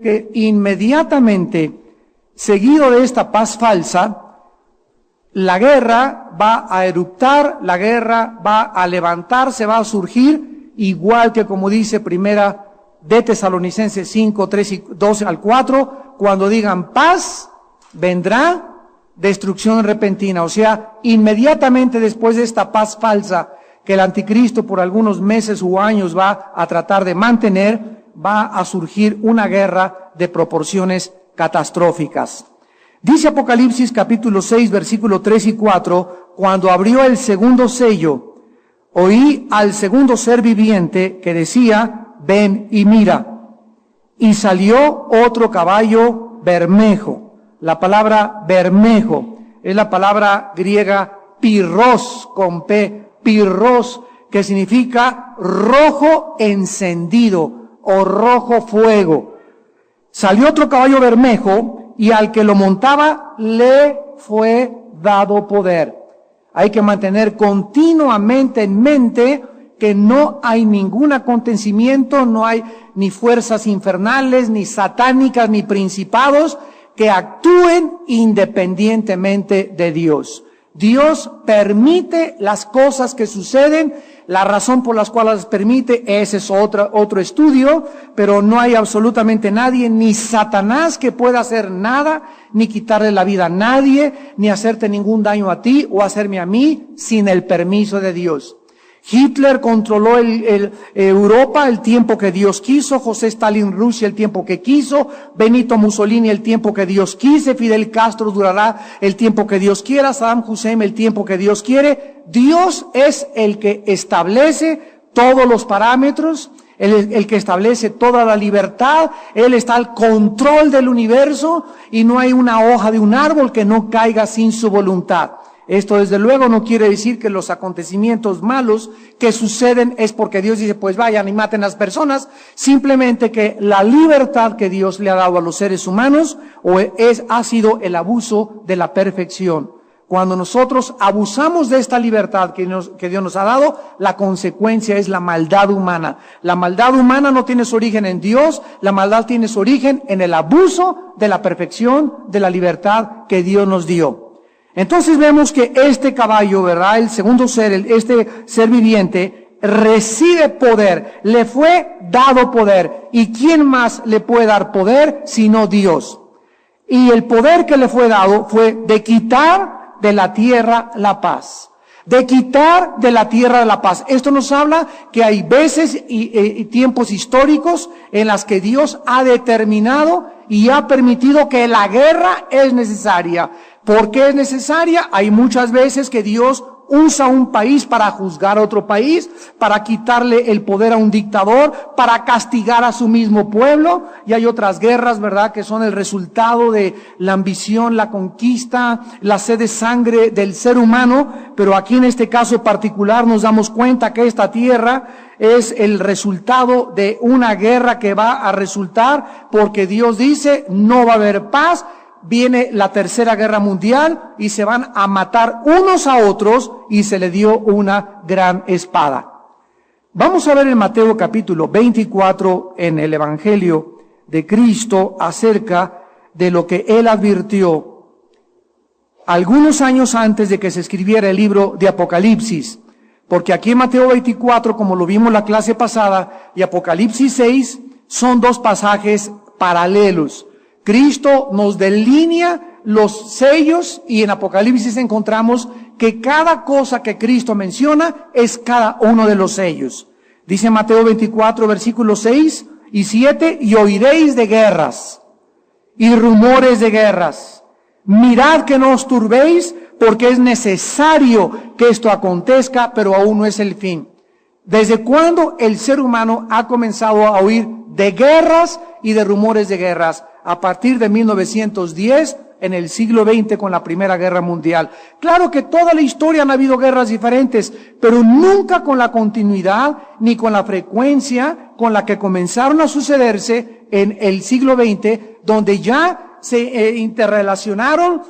que inmediatamente, seguido de esta paz falsa, la guerra va a eruptar, la guerra va a levantarse, va a surgir, igual que como dice Primera de Tesalonicenses 5, 3 y 12 al 4, cuando digan paz, vendrá destrucción repentina. O sea, inmediatamente después de esta paz falsa que el anticristo por algunos meses u años va a tratar de mantener, va a surgir una guerra de proporciones catastróficas. Dice Apocalipsis capítulo 6, versículo 3 y 4, cuando abrió el segundo sello, oí al segundo ser viviente que decía, ven y mira. Y salió otro caballo bermejo. La palabra bermejo es la palabra griega pirros, con P, pirros, que significa rojo encendido o rojo fuego. Salió otro caballo bermejo y al que lo montaba le fue dado poder. Hay que mantener continuamente en mente que no hay ningún acontecimiento, no hay ni fuerzas infernales, ni satánicas, ni principados que actúen independientemente de Dios. Dios permite las cosas que suceden, la razón por las cuales las permite, ese es otro estudio, pero no hay absolutamente nadie, ni Satanás que pueda hacer nada, ni quitarle la vida a nadie, ni hacerte ningún daño a ti o hacerme a mí sin el permiso de Dios. Hitler controló Europa el tiempo que Dios quiso, José Stalin Rusia el tiempo que quiso, Benito Mussolini el tiempo que Dios quise, Fidel Castro durará el tiempo que Dios quiera, Saddam Hussein el tiempo que Dios quiere. Dios es el que establece todos los parámetros, el que establece toda la libertad. Él está al control del universo y no hay una hoja de un árbol que no caiga sin su voluntad. Esto desde luego no quiere decir que los acontecimientos malos que suceden es porque Dios dice pues vayan y maten a las personas, simplemente que la libertad que Dios le ha dado a los seres humanos ha sido el abuso de la perfección. Cuando nosotros abusamos de esta libertad que Dios nos ha dado, la consecuencia es la maldad humana. La maldad humana no tiene su origen en Dios, la maldad tiene su origen en el abuso de la perfección de la libertad que Dios nos dio. Entonces vemos que este caballo, ¿verdad? El segundo ser, este ser viviente, recibe poder, le fue dado poder. ¿Y quién más le puede dar poder sino Dios? Y el poder que le fue dado fue de quitar de la tierra la paz. De quitar de la tierra la paz. Esto nos habla que hay veces y tiempos históricos en las que Dios ha determinado y ha permitido que la guerra es necesaria. ¿Por qué es necesaria? Hay muchas veces que Dios usa un país para juzgar a otro país, para quitarle el poder a un dictador, para castigar a su mismo pueblo. Y hay otras guerras, ¿verdad?, que son el resultado de la ambición, la conquista, la sed de sangre del ser humano. Pero aquí en este caso particular nos damos cuenta que esta tierra es el resultado de una guerra que va a resultar porque Dios dice no va a haber paz. Viene la tercera guerra mundial y se van a matar unos a otros y se le dio una gran espada. Vamos a ver en Mateo capítulo 24 en el Evangelio de Cristo acerca de lo que Él advirtió algunos años antes de que se escribiera el libro de Apocalipsis. Porque aquí en Mateo 24, como lo vimos la clase pasada, y Apocalipsis 6 son dos pasajes paralelos. Cristo nos delinea los sellos y en Apocalipsis encontramos que cada cosa que Cristo menciona es cada uno de los sellos. Dice Mateo 24, versículos 6 y 7, y oiréis de guerras y rumores de guerras. Mirad que no os turbéis, porque es necesario que esto acontezca, pero aún no es el fin. ¿Desde cuándo el ser humano ha comenzado a oír de guerras y de rumores de guerras? A partir de 1910, en el siglo XX con la Primera Guerra Mundial. Claro que toda la historia han habido guerras diferentes, pero nunca con la continuidad ni con la frecuencia con la que comenzaron a sucederse en el siglo XX, donde ya se interrelacionaron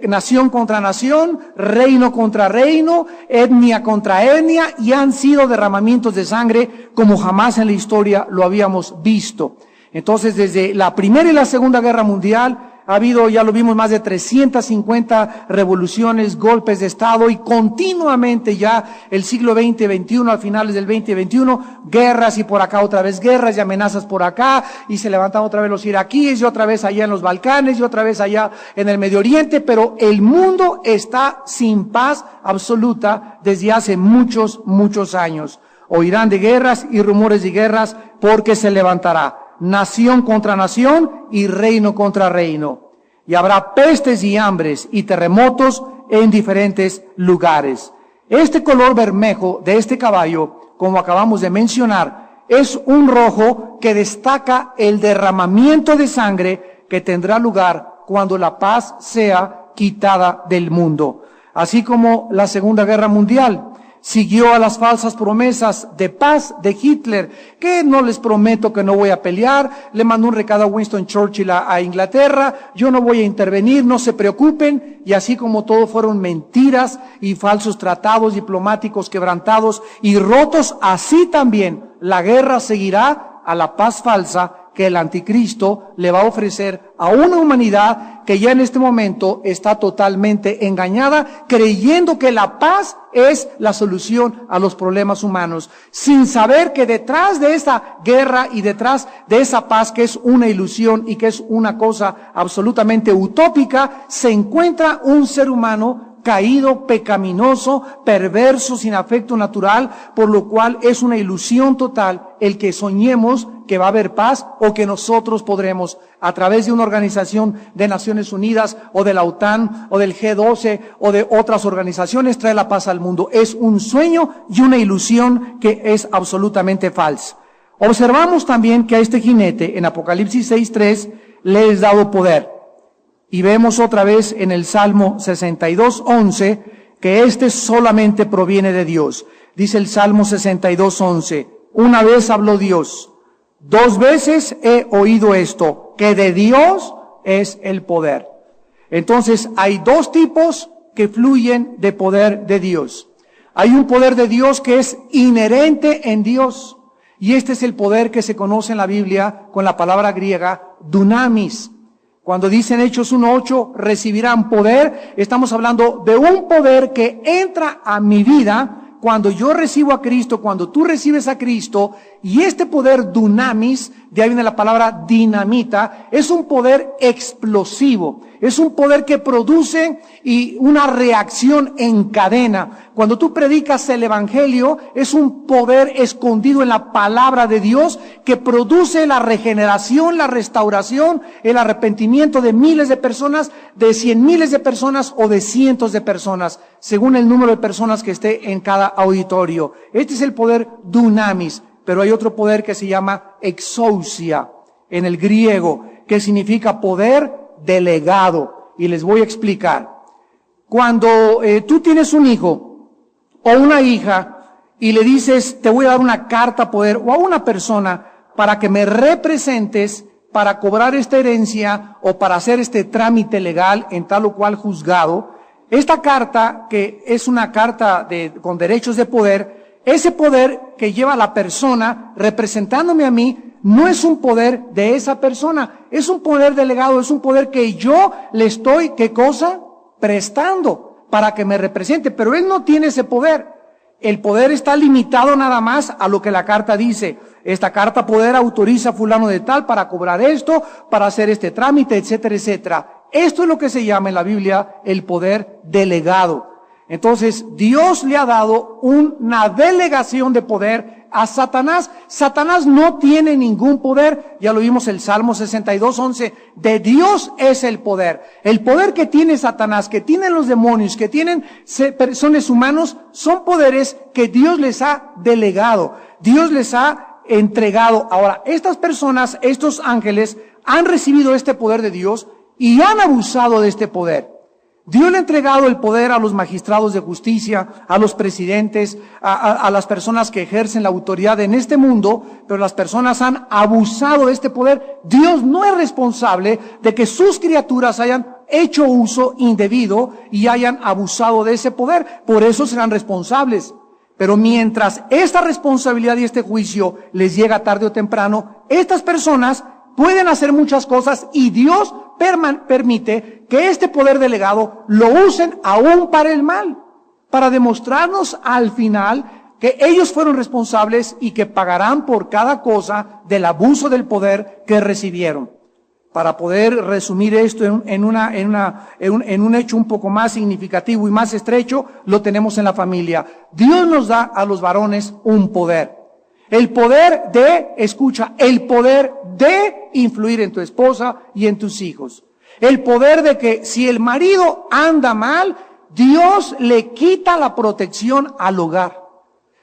nación contra nación, reino contra reino, etnia contra etnia, y han sido derramamientos de sangre como jamás en la historia lo habíamos visto. Entonces, desde la Primera y la Segunda Guerra Mundial, ha habido, ya lo vimos, más de 350 revoluciones, golpes de Estado, y continuamente ya el siglo XX, XXI, al finales del XX y XXI, guerras y por acá otra vez guerras y amenazas por acá, y se levantan otra vez los iraquíes y otra vez allá en los Balcanes y otra vez allá en el Medio Oriente, pero el mundo está sin paz absoluta desde hace muchos, muchos años. Oirán de guerras y rumores de guerras porque se levantará nación contra nación y reino contra reino. Y habrá pestes y hambres y terremotos en diferentes lugares. Este color bermejo de este caballo, como acabamos de mencionar, es un rojo que destaca el derramamiento de sangre que tendrá lugar cuando la paz sea quitada del mundo. Así como la Segunda Guerra Mundial siguió a las falsas promesas de paz de Hitler, que no les prometo que no voy a pelear, le mandó un recado a Winston Churchill a Inglaterra, yo no voy a intervenir, no se preocupen, y así como todo fueron mentiras y falsos tratados diplomáticos quebrantados y rotos, así también la guerra seguirá a la paz falsa que el anticristo le va a ofrecer a una humanidad que ya en este momento está totalmente engañada, creyendo que la paz es la solución a los problemas humanos, sin saber que detrás de esa guerra y detrás de esa paz, que es una ilusión y que es una cosa absolutamente utópica, se encuentra un ser humano caído, pecaminoso, perverso, sin afecto natural, por lo cual es una ilusión total el que soñemos que va a haber paz o que nosotros podremos, a través de una organización de Naciones Unidas o de la OTAN o del G12 o de otras organizaciones, traer la paz al mundo. Es un sueño y una ilusión que es absolutamente falsa. Observamos también que a este jinete en Apocalipsis 6:3 le es dado poder. Y vemos otra vez en el Salmo 62:11 que este solamente proviene de Dios. Dice el Salmo 62:11, una vez habló Dios, dos veces he oído esto, que de Dios es el poder. Entonces hay dos tipos que fluyen de poder de Dios. Hay un poder de Dios que es inherente en Dios, y este es el poder que se conoce en la Biblia con la palabra griega dunamis. Cuando dicen Hechos 1:8, recibirán poder, estamos hablando de un poder que entra a mi vida cuando yo recibo a Cristo, cuando tú recibes a Cristo, y este poder dunamis, de ahí viene la palabra dinamita, es un poder explosivo, es un poder que produce una reacción en cadena. Cuando tú predicas el Evangelio, es un poder escondido en la palabra de Dios que produce la regeneración, la restauración, el arrepentimiento de miles de personas, de 100,000 de personas o de cientos de personas, según el número de personas que esté en cada auditorio. Este es el poder dunamis, pero hay otro poder que se llama exousia en el griego, que significa poder delegado. Y les voy a explicar. Cuando tú tienes un hijo o una hija y le dices, te voy a dar una carta poder, o a una persona para que me representes para cobrar esta herencia o para hacer este trámite legal en tal o cual juzgado, esta carta, que es una carta con derechos de poder, ese poder que lleva la persona representándome a mí, no es un poder de esa persona, es un poder delegado, es un poder que yo le estoy, ¿qué cosa? Prestando para que me represente, pero él no tiene ese poder. El poder está limitado nada más a lo que la carta dice. Esta carta poder autoriza a fulano de tal para cobrar esto, para hacer este trámite, etcétera, etcétera. Esto es lo que se llama en la Biblia el poder delegado. Entonces, Dios le ha dado una delegación de poder a Satanás. Satanás no tiene ningún poder. Ya lo vimos el Salmo 62:11. De Dios es el poder. El poder que tiene Satanás, que tienen los demonios, que tienen seres humanos, son poderes que Dios les ha delegado. Dios les ha entregado. Ahora, estas personas, estos ángeles, han recibido este poder de Dios y han abusado de este poder. Dios le ha entregado el poder a los magistrados de justicia, a los presidentes, a las personas que ejercen la autoridad en este mundo, pero las personas han abusado de este poder. Dios no es responsable de que sus criaturas hayan hecho uso indebido y hayan abusado de ese poder. Por eso serán responsables. Pero mientras esta responsabilidad y este juicio les llega tarde o temprano, estas personas pueden hacer muchas cosas y Dios permite que este poder delegado lo usen aún para el mal, para demostrarnos al final que ellos fueron responsables y que pagarán por cada cosa del abuso del poder que recibieron. Para poder resumir esto en un hecho un poco más significativo y más estrecho, lo tenemos en la familia. Dios nos da a los varones un poder. El poder de, escucha, el poder de influir en tu esposa y en tus hijos. El poder de que si el marido anda mal, Dios le quita la protección al hogar.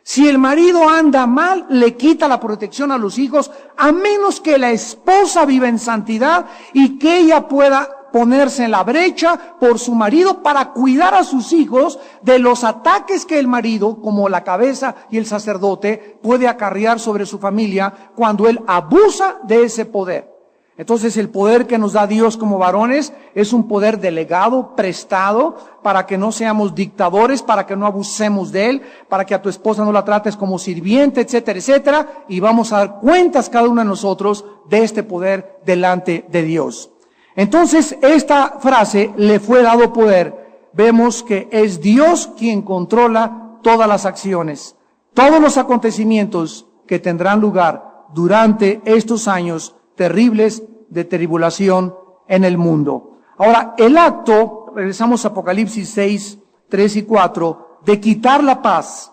Si el marido anda mal, le quita la protección a los hijos, a menos que la esposa viva en santidad y que ella pueda ponerse en la brecha por su marido para cuidar a sus hijos de los ataques que el marido, como la cabeza y el sacerdote, puede acarrear sobre su familia cuando él abusa de ese poder. Entonces el poder que nos da Dios como varones es un poder delegado, prestado, para que no seamos dictadores, para que no abusemos de él, para que a tu esposa no la trates como sirviente, etcétera, etcétera, y vamos a dar cuentas cada uno de nosotros de este poder delante de Dios. Entonces esta frase, le fue dado poder, vemos que es Dios quien controla todas las acciones, todos los acontecimientos que tendrán lugar durante estos años terribles de tribulación en el mundo. Ahora, el acto, regresamos a Apocalipsis 6, 3 y 4, de quitar la paz.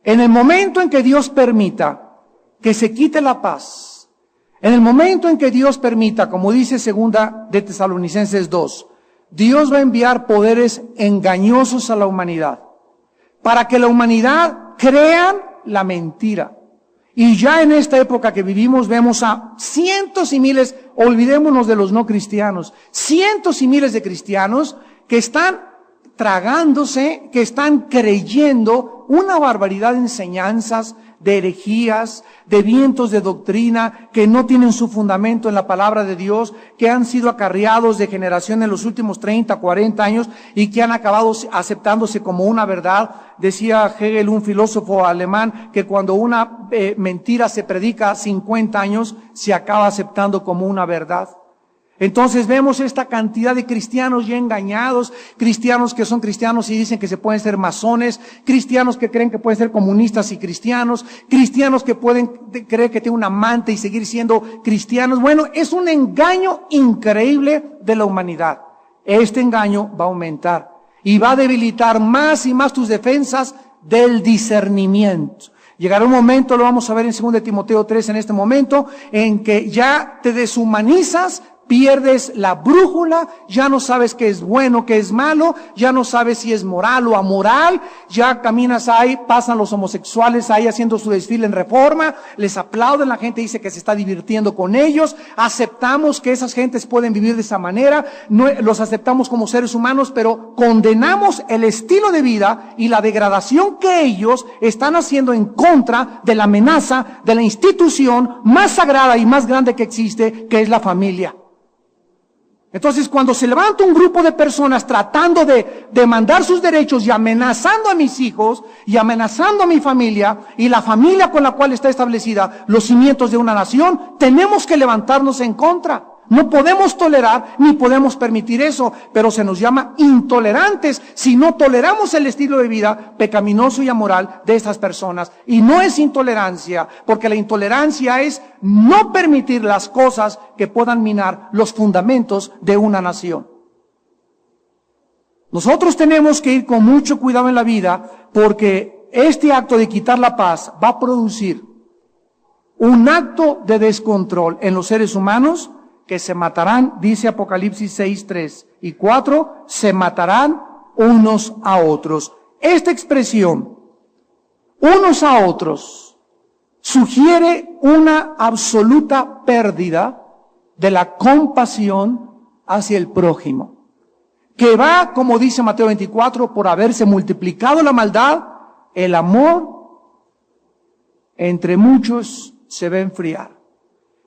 En el momento en que Dios permita que se quite la paz, en el momento en que Dios permita, como dice segunda de Tesalonicenses 2, Dios va a enviar poderes engañosos a la humanidad, para que la humanidad crean la mentira. Y ya en esta época que vivimos vemos a cientos y miles, olvidémonos de los no cristianos, cientos y miles de cristianos que están tragándose, que están creyendo una barbaridad de enseñanzas, de herejías, de vientos de doctrina que no tienen su fundamento en la palabra de Dios, que han sido acarreados de generación en los últimos 30, 40 años y que han acabado aceptándose como una verdad. Decía Hegel, un filósofo alemán, que cuando una mentira se predica 50 años, se acaba aceptando como una verdad. Entonces vemos esta cantidad de cristianos ya engañados, cristianos que son cristianos y dicen que se pueden ser masones, cristianos que creen que pueden ser comunistas y cristianos, cristianos que pueden creer que tienen un amante y seguir siendo cristianos. Bueno, es un engaño increíble de la humanidad. Este engaño va a aumentar y va a debilitar más y más tus defensas del discernimiento. Llegará un momento, lo vamos a ver en 2 Timoteo 3 en este momento, en que ya te deshumanizas, pierdes la brújula, ya no sabes qué es bueno, qué es malo, ya no sabes si es moral o amoral, ya caminas ahí, pasan los homosexuales ahí haciendo su desfile en Reforma, les aplauden, la gente dice que se está divirtiendo con ellos, aceptamos que esas gentes pueden vivir de esa manera, no, los aceptamos como seres humanos, pero condenamos el estilo de vida y la degradación que ellos están haciendo en contra de la amenaza de la institución más sagrada y más grande que existe, que es la familia. Entonces, cuando se levanta un grupo de personas tratando de demandar sus derechos y amenazando a mis hijos y amenazando a mi familia y la familia con la cual está establecida los cimientos de una nación, tenemos que levantarnos en contra. No podemos tolerar ni podemos permitir eso, pero se nos llama intolerantes si no toleramos el estilo de vida pecaminoso y amoral de estas personas. Y no es intolerancia, porque la intolerancia es no permitir las cosas que puedan minar los fundamentos de una nación. Nosotros tenemos que ir con mucho cuidado en la vida, porque este acto de quitar la paz va a producir un acto de descontrol en los seres humanos que se matarán, dice Apocalipsis 6, 3 y 4, se matarán unos a otros. Esta expresión, unos a otros, sugiere una absoluta pérdida de la compasión hacia el prójimo, que va, como dice Mateo 24, por haberse multiplicado la maldad, el amor entre muchos se va a enfriar.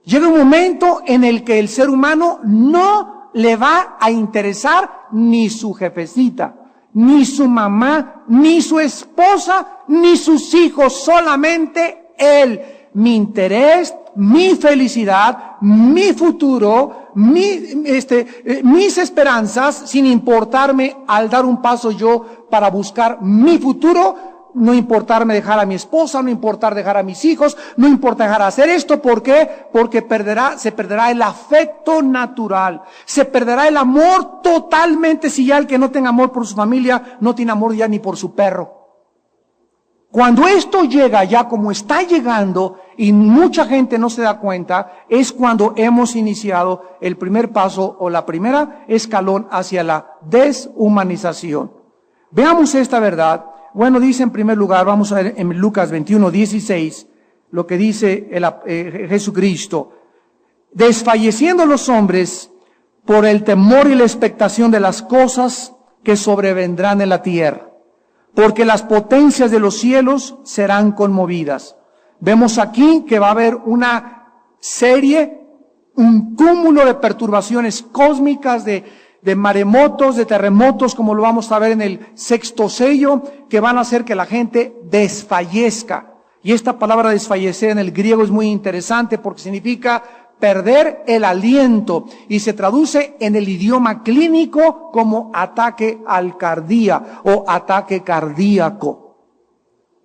Llega un momento en el que el ser humano no le va a interesar ni su jefecita, ni su mamá, ni su esposa, ni sus hijos, solamente él. mi interés, mi felicidad, mi futuro, mis esperanzas, sin importarme al dar un paso yo para buscar mi futuro, no importarme dejar a mi esposa, no importar dejar a mis hijos, no importa dejar de hacer esto. ¿Por qué? Porque se perderá el afecto natural, se perderá el amor totalmente. Si ya el que no tenga amor por su familia, no tiene amor ya ni por su perro. Cuando esto llega ya como está llegando y mucha gente no se da cuenta, es cuando hemos iniciado el primer paso o la primera escalón hacia la deshumanización. Veamos esta verdad. Bueno, dice en primer lugar, vamos a ver en Lucas 21:16, lo que dice Jesucristo. Desfalleciendo los hombres por el temor y la expectación de las cosas que sobrevendrán en la tierra, porque las potencias de los cielos serán conmovidas. Vemos aquí que va a haber una serie, un cúmulo de perturbaciones cósmicas, de maremotos, de terremotos, como lo vamos a ver en el sexto sello, que van a hacer que la gente desfallezca. Y esta palabra desfallecer en el griego es muy interesante porque significa perder el aliento y se traduce en el idioma clínico como ataque al cardía o ataque cardíaco.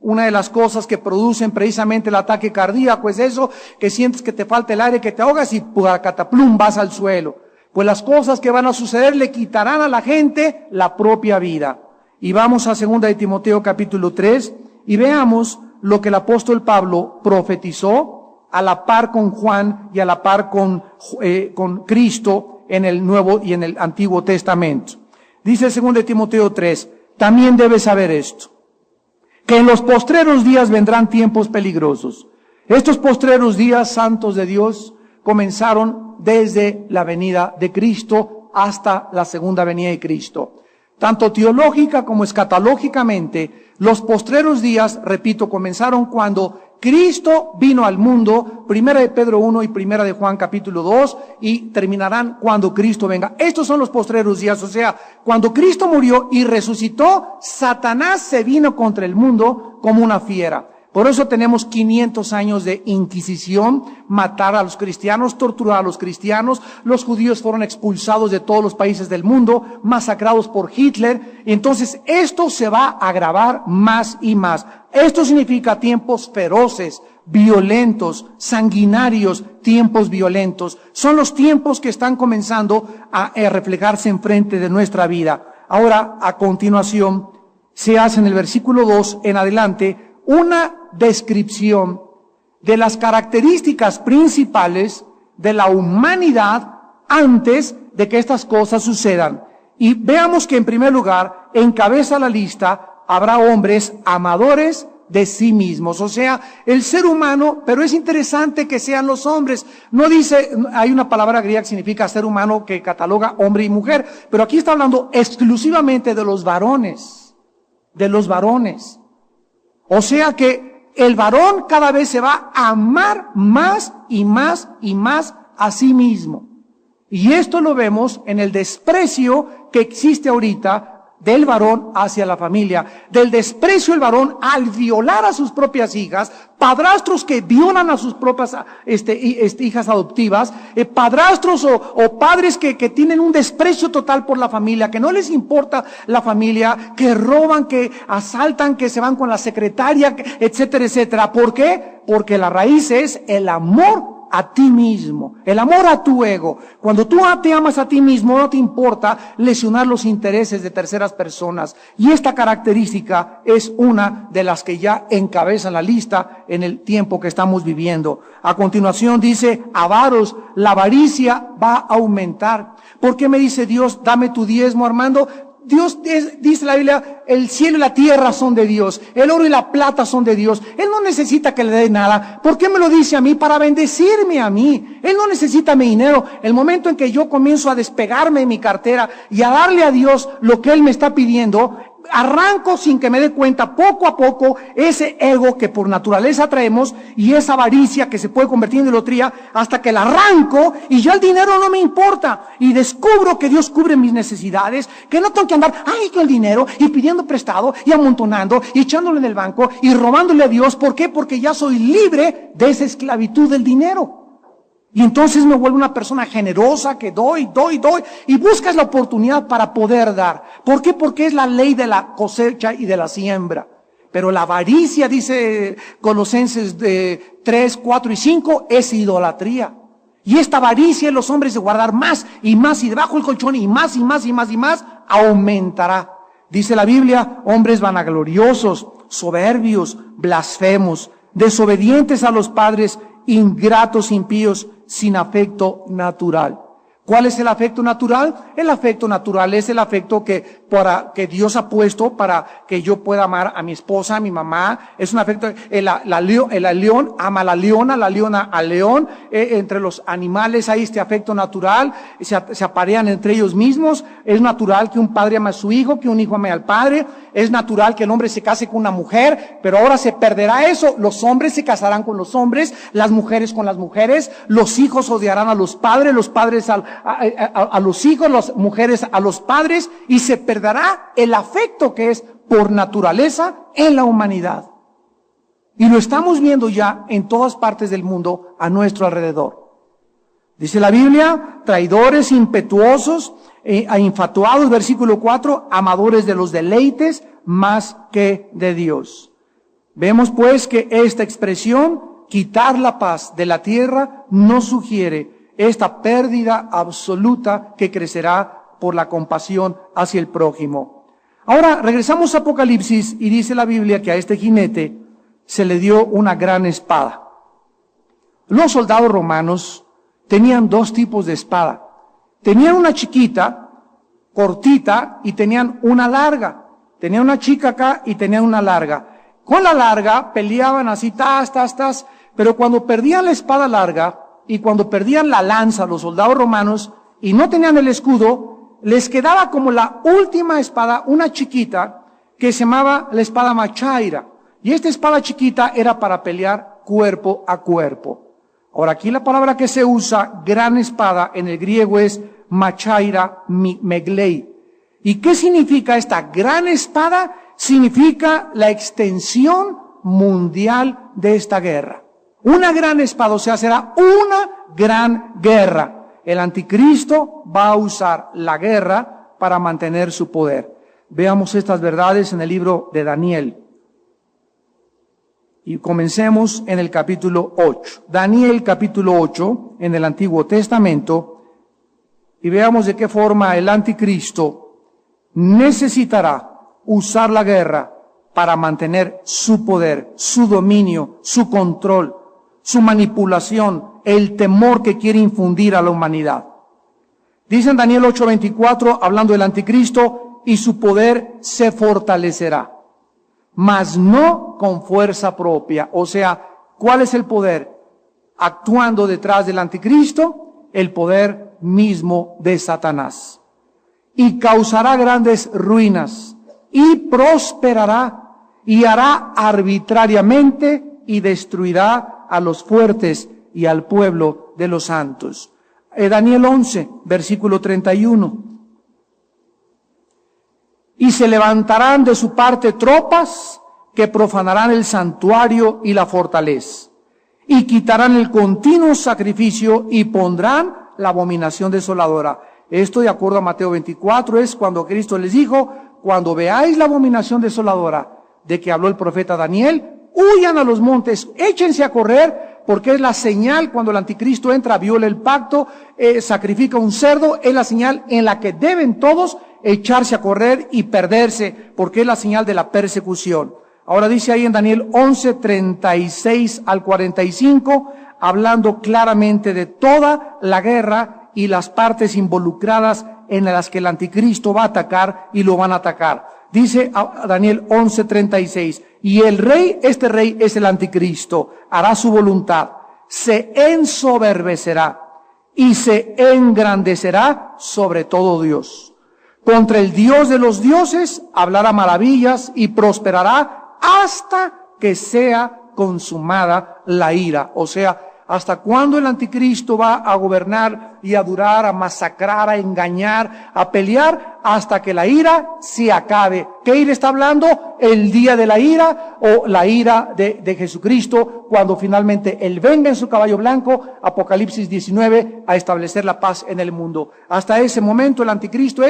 Una de las cosas que producen precisamente el ataque cardíaco es eso, que sientes que te falta el aire, que te ahogas y cataplum vas al suelo. Pues las cosas que van a suceder le quitarán a la gente la propia vida. Y vamos a 2 de Timoteo capítulo 3 y veamos lo que el apóstol Pablo profetizó a la par con Juan y a la par con Cristo en el Nuevo y en el Antiguo Testamento. Dice 2 de Timoteo 3, también debes saber esto, que en los postreros días vendrán tiempos peligrosos. Estos postreros días, santos de Dios, comenzaron desde la venida de Cristo hasta la segunda venida de Cristo. Tanto teológica como escatológicamente, los postreros días, repito, comenzaron cuando Cristo vino al mundo, 1 de Pedro 1 y 1 de Juan capítulo 2, y terminarán cuando Cristo venga. Estos son los postreros días, o sea, cuando Cristo murió y resucitó, Satanás se vino contra el mundo como una fiera. Por eso tenemos 500 años de Inquisición, matar a los cristianos, torturar a los cristianos. Los judíos fueron expulsados de todos los países del mundo, masacrados por Hitler. Y entonces esto se va a agravar más y más. Esto significa tiempos feroces, violentos, sanguinarios, tiempos violentos. Son los tiempos que están comenzando a reflejarse enfrente de nuestra vida. Ahora, a continuación, se hace en el versículo 2 en adelante una descripción de las características principales de la humanidad antes de que estas cosas sucedan. Y veamos que en primer lugar, encabeza la lista, habrá hombres amadores de sí mismos, o sea, el ser humano, pero es interesante que sean los hombres. No dice, hay una palabra griega que significa ser humano que cataloga hombre y mujer, pero aquí está hablando exclusivamente de los varones, O sea que el varón cada vez se va a amar más y más y más a sí mismo. Y esto lo vemos en el desprecio que existe ahorita del varón hacia la familia, del desprecio del varón al violar a sus propias hijas, padrastros que violan a sus propias hijas adoptivas, padrastros o padres que tienen un desprecio total por la familia, que no les importa la familia, que roban, que asaltan, que se van con la secretaria, etcétera, etcétera. ¿Por qué? Porque la raíz es el amor a ti mismo, el amor a tu ego. Cuando tú te amas a ti mismo, no te importa lesionar los intereses de terceras personas. Y esta característica es una de las que ya encabezan la lista en el tiempo que estamos viviendo. A continuación dice, avaros, la avaricia va a aumentar. ¿Por qué me dice Dios, dame tu diezmo, Armando? Dios dice la Biblia, el cielo y la tierra son de Dios, el oro y la plata son de Dios. Él no necesita que le dé nada. ¿Por qué me lo dice a mí? Para bendecirme a mí. Él no necesita mi dinero. El momento en que yo comienzo a despegarme de mi cartera y a darle a Dios lo que Él me está pidiendo, arranco sin que me dé cuenta, poco a poco, ese ego que por naturaleza traemos y esa avaricia que se puede convertir en idolatría, hasta que la arranco y ya el dinero no me importa. Y descubro que Dios cubre mis necesidades, que no tengo que andar, con el dinero y pidiendo prestado y amontonando y echándolo en el banco y robándole a Dios. ¿Por qué? Porque ya soy libre de esa esclavitud del dinero. Y entonces me vuelvo una persona generosa que doy, y buscas la oportunidad para poder dar. ¿Por qué? Porque es la ley de la cosecha y de la siembra. Pero la avaricia, dice Colosenses 3, 4 y 5, es idolatría. Y esta avaricia en los hombres de guardar más y más y debajo del colchón y más, aumentará. Dice la Biblia, hombres vanagloriosos, soberbios, blasfemos, desobedientes a los padres, ingratos, impíos, sin afecto natural. ¿Cuál es el afecto natural? El afecto natural es el afecto que Dios ha puesto para que yo pueda amar a mi esposa, a mi mamá. Es un afecto, el león ama a la leona al león. Entre los animales hay este afecto natural, se aparean entre ellos mismos. Es natural que un padre ame a su hijo, que un hijo ame al padre. Es natural que el hombre se case con una mujer, pero ahora se perderá eso. Los hombres se casarán con los hombres, las mujeres con las mujeres, los hijos odiarán a los padres a los hijos, las mujeres a los padres, y se perderá el afecto que es por naturaleza en la humanidad. Y lo estamos viendo ya en todas partes del mundo a nuestro alrededor. Dice la Biblia, traidores, impetuosos, infatuados, versículo 4, amadores de los deleites más que de Dios. Vemos pues que esta expresión, quitar la paz de la tierra, no sugiere esta pérdida absoluta que crecerá por la compasión hacia el prójimo. Ahora, regresamos a Apocalipsis y dice la Biblia que a este jinete se le dio una gran espada. Los soldados romanos tenían dos tipos de espada. Tenían una chiquita, cortita, y tenían una larga. Tenían una chica acá y tenían una larga. Con la larga peleaban así, pero cuando perdían la espada larga, y cuando perdían la lanza los soldados romanos y no tenían el escudo, les quedaba como la última espada, una chiquita, que se llamaba la espada machaira. Y esta espada chiquita era para pelear cuerpo a cuerpo. Ahora, aquí la palabra que se usa, gran espada, en el griego es machaira meglei. ¿Y qué significa esta gran espada? Significa la extensión mundial de esta guerra. Una gran espada, o sea, será una gran guerra. El anticristo va a usar la guerra para mantener su poder. Veamos estas verdades en el libro de Daniel. Y comencemos en el capítulo 8. Daniel capítulo 8, en el Antiguo Testamento. Y veamos de qué forma el anticristo necesitará usar la guerra para mantener su poder, su dominio, su control, su manipulación, el temor que quiere infundir a la humanidad. Dice en Daniel 8:24, hablando del anticristo, y su poder se fortalecerá, mas no con fuerza propia. O sea, ¿cuál es el poder? Actuando detrás del anticristo, el poder mismo de Satanás. Y causará grandes ruinas, y prosperará, y hará arbitrariamente, y destruirá a los fuertes y al pueblo de los santos. Daniel 11, versículo 31. Y se levantarán de su parte tropas que profanarán el santuario y la fortaleza, y quitarán el continuo sacrificio y pondrán la abominación desoladora. Esto, de acuerdo a Mateo 24, es cuando Cristo les dijo, cuando veáis la abominación desoladora de que habló el profeta Daniel, huyan a los montes, échense a correr, porque es la señal cuando el anticristo entra, viola el pacto, sacrifica un cerdo, es la señal en la que deben todos echarse a correr y perderse, porque es la señal de la persecución. Ahora dice ahí en Daniel 11, 36 al 45, hablando claramente de toda la guerra y las partes involucradas en las que el anticristo va a atacar y lo van a atacar. Dice Daniel 11:36, y el rey, este rey es el anticristo, hará su voluntad, se ensoberbecerá y se engrandecerá sobre todo Dios. Contra el Dios de los dioses hablará maravillas y prosperará hasta que sea consumada la ira. O sea, ¿hasta cuándo el anticristo va a gobernar y a durar, a masacrar, a engañar, a pelear? Hasta que la ira se acabe. ¿Qué ira está hablando? El día de la ira o la ira de Jesucristo, cuando finalmente Él venga en su caballo blanco, Apocalipsis 19, a establecer la paz en el mundo. Hasta ese momento el anticristo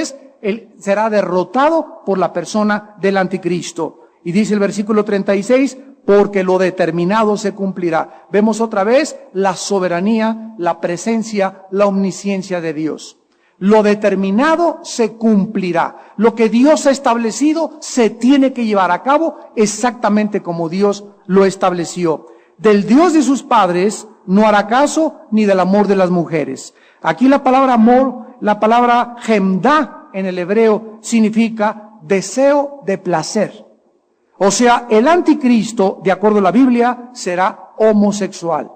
será derrotado por la persona del anticristo. Y dice el versículo 36, porque lo determinado se cumplirá. Vemos otra vez la soberanía, la presencia, la omnisciencia de Dios. Lo determinado se cumplirá. Lo que Dios ha establecido se tiene que llevar a cabo exactamente como Dios lo estableció. Del Dios de sus padres no hará caso, ni del amor de las mujeres. Aquí la palabra amor, la palabra gemda en el hebreo significa deseo de placer. O sea, el anticristo, de acuerdo a la Biblia, será homosexual.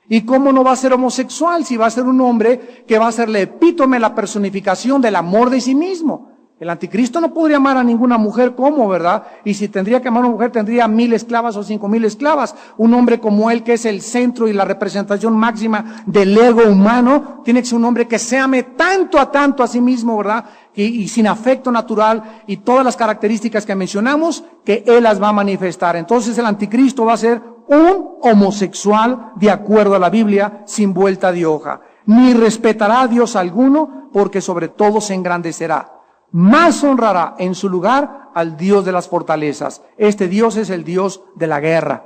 ¿Y cómo no va a ser homosexual si va a ser un hombre que va a ser el epítome, la personificación del amor de sí mismo? El anticristo no podría amar a ninguna mujer, ¿cómo, verdad? Y si tendría que amar a una mujer, tendría 1000 esclavas o 5000 esclavas. Un hombre como él, que es el centro y la representación máxima del ego humano, tiene que ser un hombre que se ame tanto a sí mismo, ¿verdad? Y sin afecto natural y todas las características que mencionamos, que él las va a manifestar. Entonces el anticristo va a ser un homosexual, de acuerdo a la Biblia, sin vuelta de hoja. Ni respetará a Dios alguno, porque sobre todo se engrandecerá. Más honrará en su lugar al Dios de las fortalezas. Este Dios es el Dios de la guerra.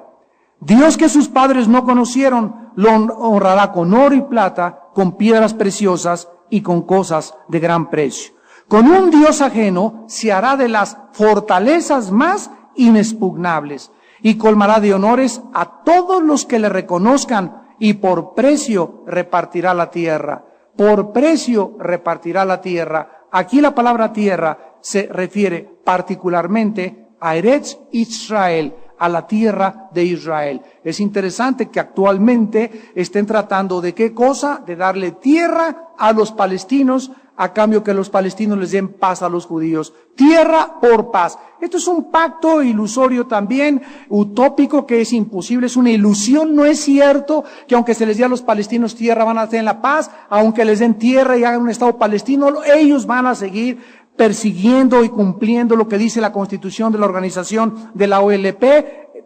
Dios que sus padres no conocieron, lo honrará con oro y plata, con piedras preciosas y con cosas de gran precio. Con un Dios ajeno se hará de las fortalezas más inexpugnables y colmará de honores a todos los que le reconozcan, y por precio repartirá la tierra. Por precio repartirá la tierra. Aquí la palabra tierra se refiere particularmente a Eretz Israel, a la tierra de Israel. Es interesante que actualmente estén tratando de qué cosa, de darle tierra a los palestinos, a cambio que los palestinos les den paz a los judíos. Tierra por paz. Esto es un pacto ilusorio también, utópico, que es imposible, es una ilusión. No es cierto que aunque se les dé a los palestinos tierra van a tener la paz, aunque les den tierra y hagan un estado palestino, ellos van a seguir persiguiendo y cumpliendo lo que dice la Constitución de la organización de la OLP.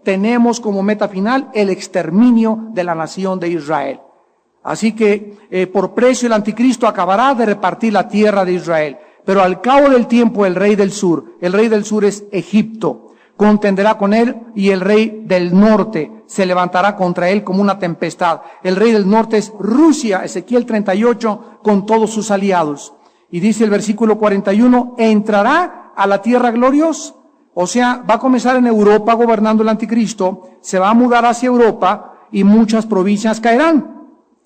Tenemos como meta final el exterminio de la nación de Israel. Así que por precio el anticristo acabará de repartir la tierra de Israel. Pero al cabo del tiempo el rey del sur es Egipto, contenderá con él, y el rey del norte se levantará contra él como una tempestad. El rey del norte es Rusia, Ezequiel 38, con todos sus aliados. Y dice el versículo 41, entrará a la tierra gloriosa. O sea, va a comenzar en Europa gobernando el anticristo, se va a mudar hacia Europa y muchas provincias caerán.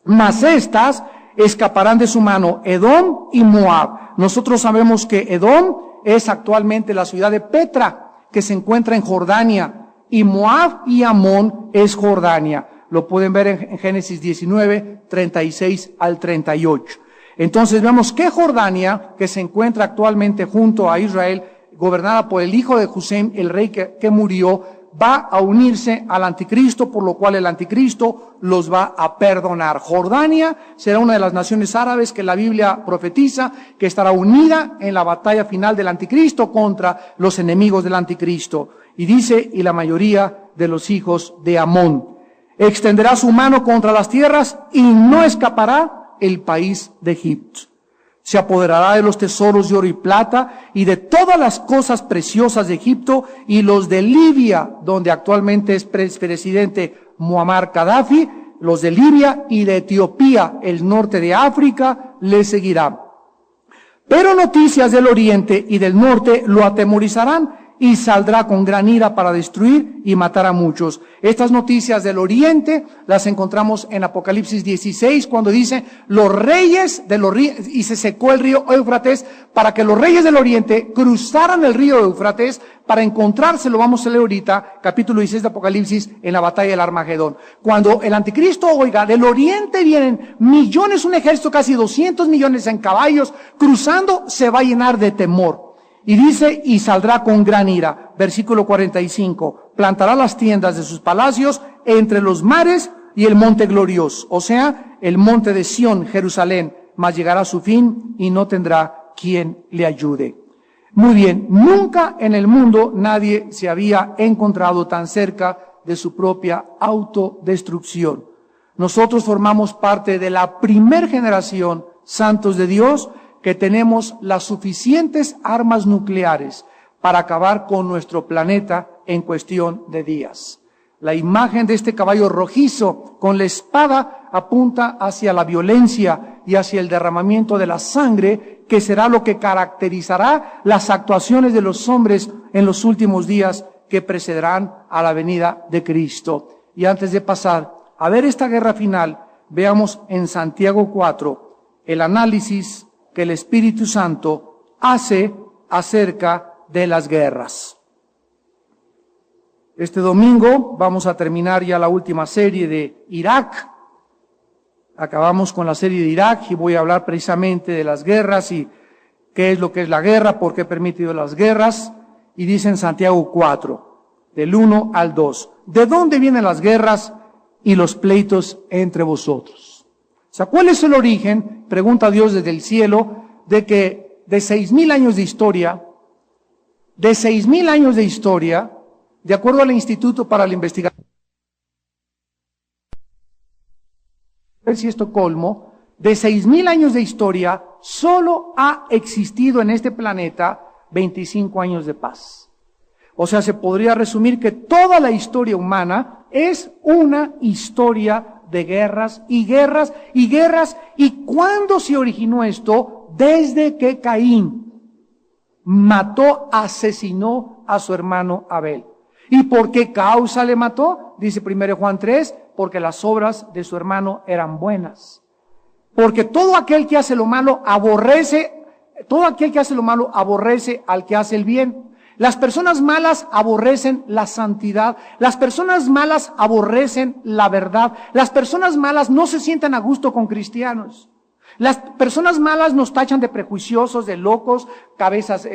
Mas estas escaparán de su mano, Edom y Moab. Nosotros sabemos que Edom es actualmente la ciudad de Petra, que se encuentra en Jordania, y Moab y Amón es Jordania. Lo pueden ver en Génesis 19, 36 al 38. Entonces vemos que Jordania, que se encuentra actualmente junto a Israel, gobernada por el hijo de Hussein, el rey que murió, va a unirse al anticristo, por lo cual el anticristo los va a perdonar. Jordania será una de las naciones árabes que la Biblia profetiza que estará unida en la batalla final del anticristo contra los enemigos del anticristo. Y dice, y la mayoría de los hijos de Amón. Extenderá su mano contra las tierras y no escapará el país de Egipto. Se apoderará de los tesoros de oro y plata y de todas las cosas preciosas de Egipto, y los de Libia, donde actualmente es presidente Muammar Gaddafi, los de Libia y de Etiopía, el norte de África, le seguirán. Pero noticias del oriente y del norte lo atemorizarán, y saldrá con gran ira para destruir y matar a muchos. Estas noticias del oriente las encontramos en Apocalipsis 16, cuando dice los reyes del oriente, y se secó el río Éufrates para que los reyes del oriente cruzaran el río Éufrates para encontrarse, lo vamos a leer ahorita, capítulo 16 de Apocalipsis, en la batalla del Armagedón. Cuando el anticristo oiga, del oriente vienen millones, un ejército casi 200 millones en caballos, cruzando, se va a llenar de temor. Y dice, y saldrá con gran ira. Versículo 45, plantará las tiendas de sus palacios entre los mares y el monte glorioso, o sea, el monte de Sión, Jerusalén, mas llegará a su fin y no tendrá quien le ayude. Muy bien, nunca en el mundo nadie se había encontrado tan cerca de su propia autodestrucción. Nosotros formamos parte de la primer generación, santos de Dios, que tenemos las suficientes armas nucleares para acabar con nuestro planeta en cuestión de días. La imagen de este caballo rojizo con la espada apunta hacia la violencia y hacia el derramamiento de la sangre, que será lo que caracterizará las actuaciones de los hombres en los últimos días que precederán a la venida de Cristo. Y antes de pasar a ver esta guerra final, veamos en Santiago 4 el análisis que el Espíritu Santo hace acerca de las guerras. Este domingo vamos a terminar ya la última serie de Irak. Acabamos con la serie de Irak y voy a hablar precisamente de las guerras y qué es lo que es la guerra, por qué he permitido las guerras. Y dice en Santiago 4, del 1 al 2, ¿de dónde vienen las guerras y los pleitos entre vosotros? O sea, ¿cuál es el origen? Pregunta Dios desde el cielo, de que de 6,000 años de historia, de acuerdo al Instituto para la Investigación y Estocolmo, de 6,000 años de historia, solo ha existido en este planeta 25 años de paz. O sea, se podría resumir que toda la historia humana es una historia de guerras y guerras y guerras. ¿Y cuándo se originó esto? Desde que Caín asesinó a su hermano Abel. ¿Y por qué causa le mató? Dice 1 Juan 3, porque las obras de su hermano eran buenas. Porque todo aquel que hace lo malo aborrece al que hace el bien. Las personas malas aborrecen la santidad. Las personas malas aborrecen la verdad. Las personas malas no se sienten a gusto con cristianos. Las personas malas nos tachan de prejuiciosos, de locos, cabezas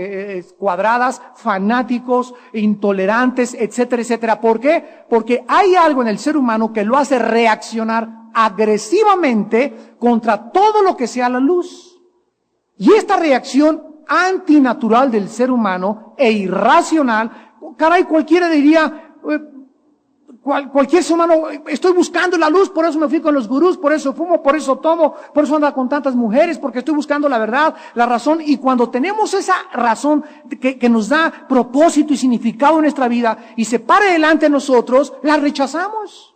cuadradas, fanáticos, intolerantes, etcétera, etcétera. ¿Por qué? Porque hay algo en el ser humano que lo hace reaccionar agresivamente contra todo lo que sea la luz. Y esta reacción antinatural del ser humano e irracional, caray, cualquiera diría, cualquier ser humano, estoy buscando la luz, por eso me fui con los gurús, por eso fumo, por eso tomo, por eso ando con tantas mujeres, porque estoy buscando la verdad, la razón. Y cuando tenemos esa razón que nos da propósito y significado en nuestra vida y se para delante de nosotros, la rechazamos.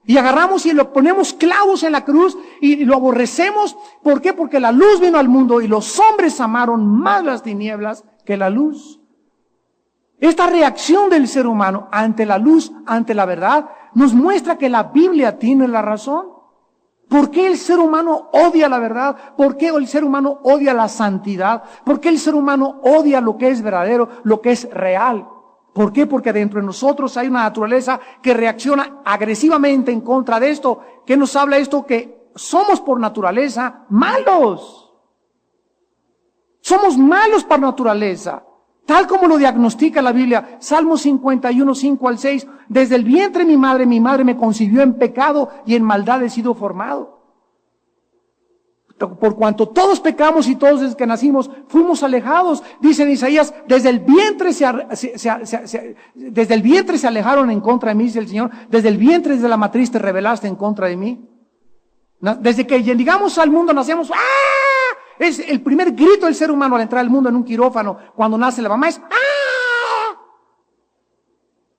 Y agarramos y lo ponemos clavos en la cruz y lo aborrecemos. ¿Por qué? Porque la luz vino al mundo y los hombres amaron más las tinieblas que la luz. Esta reacción del ser humano ante la luz, ante la verdad, nos muestra que la Biblia tiene la razón. ¿Por qué el ser humano odia la verdad? ¿Por qué el ser humano odia la santidad? ¿Por qué el ser humano odia lo que es verdadero, lo que es real? ¿Por qué? Porque dentro de nosotros hay una naturaleza que reacciona agresivamente en contra de esto. ¿Qué nos habla esto? Que somos por naturaleza malos. Somos malos por naturaleza. Tal como lo diagnostica la Biblia. Salmo 51, 5 al 6. Desde el vientre de mi madre me concibió en pecado y en maldad he sido formado. Por cuanto todos pecamos y todos desde que nacimos fuimos alejados, dice en Isaías, desde el vientre se alejaron en contra de mí, dice el Señor, desde el vientre, desde la matriz te rebelaste en contra de mí. Desde que llegamos al mundo nacemos, ¡ah! Es el primer grito del ser humano al entrar al mundo en un quirófano, cuando nace la mamá es ¡ah!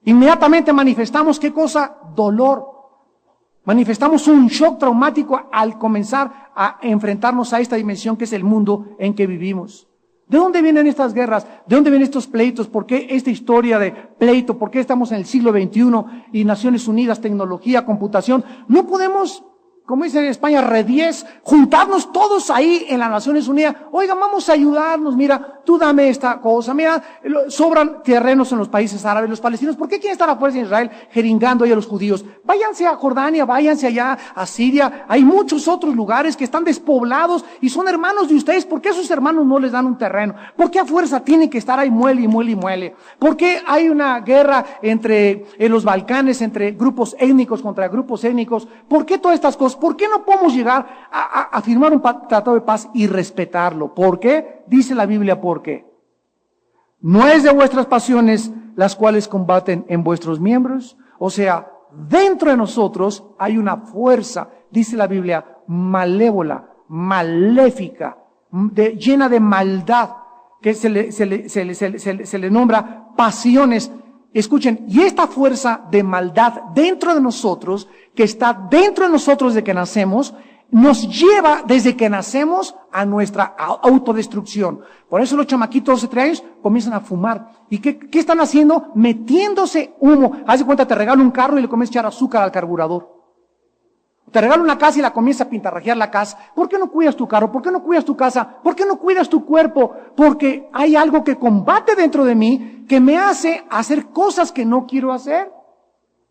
Inmediatamente manifestamos, ¿qué cosa? Dolor. Manifestamos un shock traumático al comenzar a enfrentarnos a esta dimensión que es el mundo en que vivimos. ¿De dónde vienen estas guerras? ¿De dónde vienen estos pleitos? ¿Por qué esta historia de pleito? ¿Por qué estamos en el siglo XXI y Naciones Unidas, tecnología, computación? No podemos, como dicen en España, re-10, juntarnos todos ahí en las Naciones Unidas. Oiga, vamos a ayudarnos, mira, tú dame esta cosa, mira, sobran terrenos en los países árabes, los palestinos, ¿por qué quieren estar afuera en Israel jeringando ahí a los judíos? Váyanse a Jordania, váyanse allá a Siria, hay muchos otros lugares que están despoblados y son hermanos de ustedes. ¿Por qué sus hermanos no les dan un terreno? ¿Por qué a fuerza tienen que estar ahí muele y muele y muele? ¿Por qué hay una guerra en los Balcanes, entre grupos étnicos contra grupos étnicos? ¿Por qué todas estas cosas? ¿Por qué no podemos llegar a firmar un tratado de paz y respetarlo? ¿Por qué? Dice la Biblia, ¿por qué? No es de vuestras pasiones las cuales combaten en vuestros miembros. O sea, dentro de nosotros hay una fuerza, dice la Biblia, malévola, maléfica, llena de maldad, que se le nombra pasiones. Escuchen, y esta fuerza de maldad dentro de nosotros, que está dentro de nosotros desde que nacemos, nos lleva desde que nacemos a nuestra autodestrucción. Por eso los chamaquitos de 12, 13 años comienzan a fumar. ¿Y qué están haciendo? Metiéndose humo. Haz de cuenta, te regalo un carro y le comienzas a echar azúcar al carburador. Te regalo una casa y la comienzas a pintarrajear la casa. ¿Por qué no cuidas tu carro? ¿Por qué no cuidas tu casa? ¿Por qué no cuidas tu cuerpo? Porque hay algo que combate dentro de mí que me hace hacer cosas que no quiero hacer.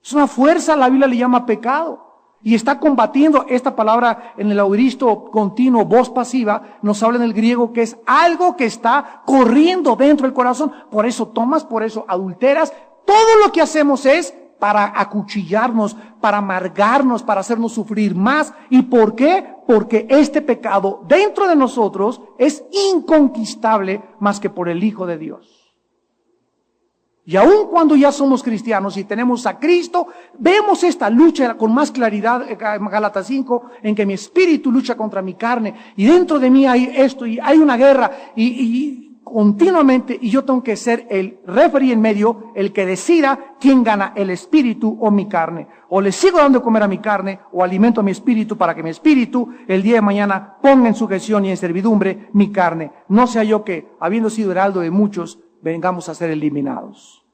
Es una fuerza, la Biblia le llama pecado. Y está combatiendo esta palabra en el auristo continuo, voz pasiva, nos habla en el griego que es algo que está corriendo dentro del corazón. Por eso tomas, por eso adulteras. Todo lo que hacemos es para acuchillarnos, para amargarnos, para hacernos sufrir más. ¿Y por qué? Porque este pecado dentro de nosotros es inconquistable más que por el Hijo de Dios. Y aun cuando ya somos cristianos y tenemos a Cristo, vemos esta lucha con más claridad en Gálatas 5, en que mi espíritu lucha contra mi carne, y dentro de mí hay esto, y hay una guerra, y continuamente, y yo tengo que ser el referee en medio, el que decida quién gana, el espíritu o mi carne. O le sigo dando de comer a mi carne, o alimento a mi espíritu para que mi espíritu el día de mañana ponga en sujeción y en servidumbre mi carne. No sea yo que, habiendo sido heraldo de muchos, vengamos a ser eliminados.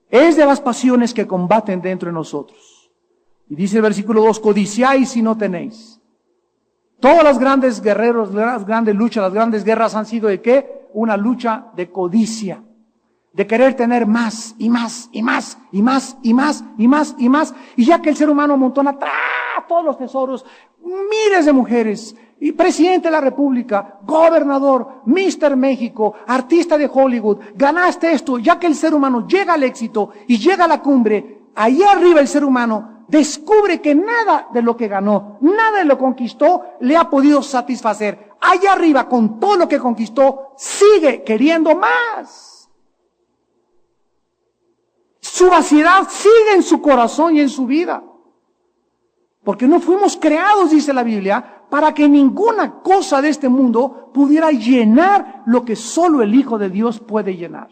Es de las pasiones que combaten dentro de nosotros. Y dice el versículo 2, codiciáis y no tenéis. Todas las grandes guerreros, las grandes luchas, las grandes guerras han sido ¿de qué? Una lucha de codicia. De querer tener más y más y más y más y más y más y más. Y ya que el ser humano amontona todos los tesoros, miles de mujeres, y presidente de la República, gobernador, Mr. México, artista de Hollywood, ganaste esto, ya que el ser humano llega al éxito y llega a la cumbre, allá arriba el ser humano descubre que nada de lo que ganó, nada de lo que conquistó le ha podido satisfacer. Allá arriba, con todo lo que conquistó, sigue queriendo más. Su vaciedad sigue en su corazón y en su vida. Porque no fuimos creados, dice la Biblia, para que ninguna cosa de este mundo pudiera llenar lo que solo el Hijo de Dios puede llenar.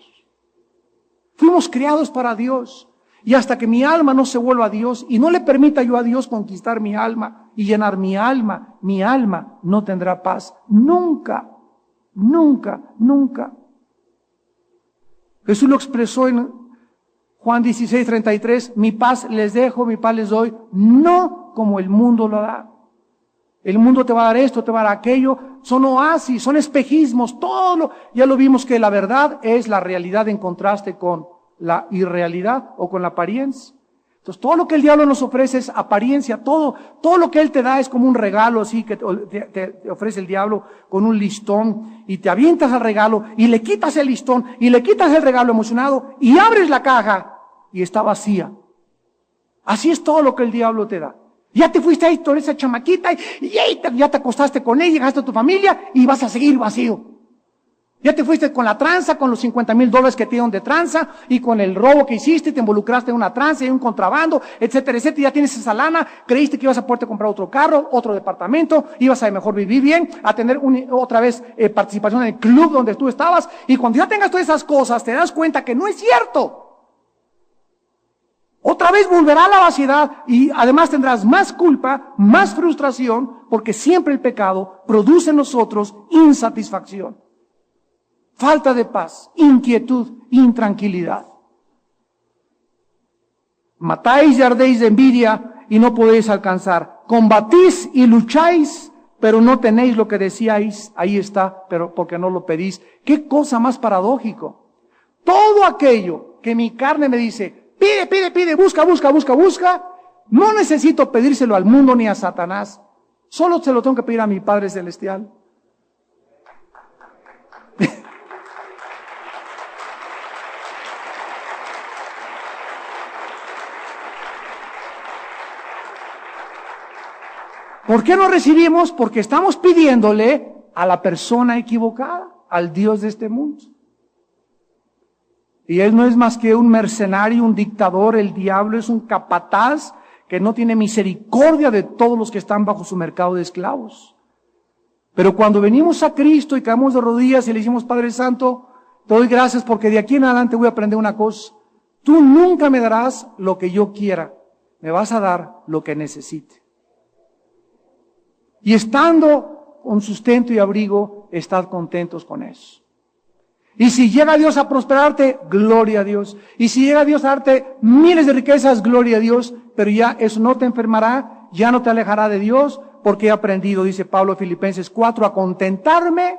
Fuimos creados para Dios. Y hasta que mi alma no se vuelva a Dios y no le permita yo a Dios conquistar mi alma y llenar mi alma no tendrá paz. Nunca, nunca, nunca. Jesús lo expresó en Juan 16:33, mi paz les dejo, mi paz les doy, no como el mundo lo da. El mundo te va a dar esto, te va a dar aquello, son oasis, son espejismos, ya lo vimos que la verdad es la realidad en contraste con la irrealidad o con la apariencia. Entonces todo lo que el diablo nos ofrece es apariencia, todo lo que él te da es como un regalo así que te ofrece el diablo con un listón y te avientas al regalo y le quitas el listón y le quitas el regalo emocionado y abres la caja y está vacía. Así es todo lo que el diablo te da. Ya te fuiste ahí con esa chamaquita y ya te acostaste con ella, llegaste a tu familia y vas a seguir vacío. Ya te fuiste con la tranza, con los $50,000 que te dieron de tranza y con el robo que hiciste, te involucraste en una tranza y un contrabando, etcétera, etcétera. Ya tienes esa lana, creíste que ibas a poderte comprar otro carro, otro departamento, ibas a mejor vivir bien, a tener otra vez participación en el club donde tú estabas. Y cuando ya tengas todas esas cosas, te das cuenta que no es cierto. Otra vez volverá a la vaciedad y además tendrás más culpa, más frustración, porque siempre el pecado produce en nosotros insatisfacción, falta de paz, inquietud, intranquilidad. Matáis y ardéis de envidia y no podéis alcanzar. Combatís y lucháis, pero no tenéis lo que decíais. Ahí está, pero porque no lo pedís. Qué cosa más paradójico. Todo aquello que mi carne me dice, pide, pide, pide, busca, busca, busca, busca, no necesito pedírselo al mundo ni a Satanás. Solo se lo tengo que pedir a mi Padre Celestial. ¿Por qué no recibimos? Porque estamos pidiéndole a la persona equivocada, al Dios de este mundo. Y Él no es más que un mercenario, un dictador. El diablo es un capataz que no tiene misericordia de todos los que están bajo su mercado de esclavos. Pero cuando venimos a Cristo y caemos de rodillas y le decimos, Padre Santo, te doy gracias porque de aquí en adelante voy a aprender una cosa. Tú nunca me darás lo que yo quiera, me vas a dar lo que necesite. Y estando con sustento y abrigo, estad contentos con eso. Y si llega Dios a prosperarte, gloria a Dios. Y si llega Dios a darte miles de riquezas, gloria a Dios. Pero ya eso no te enfermará, ya no te alejará de Dios, porque he aprendido, dice Pablo en Filipenses 4, a contentarme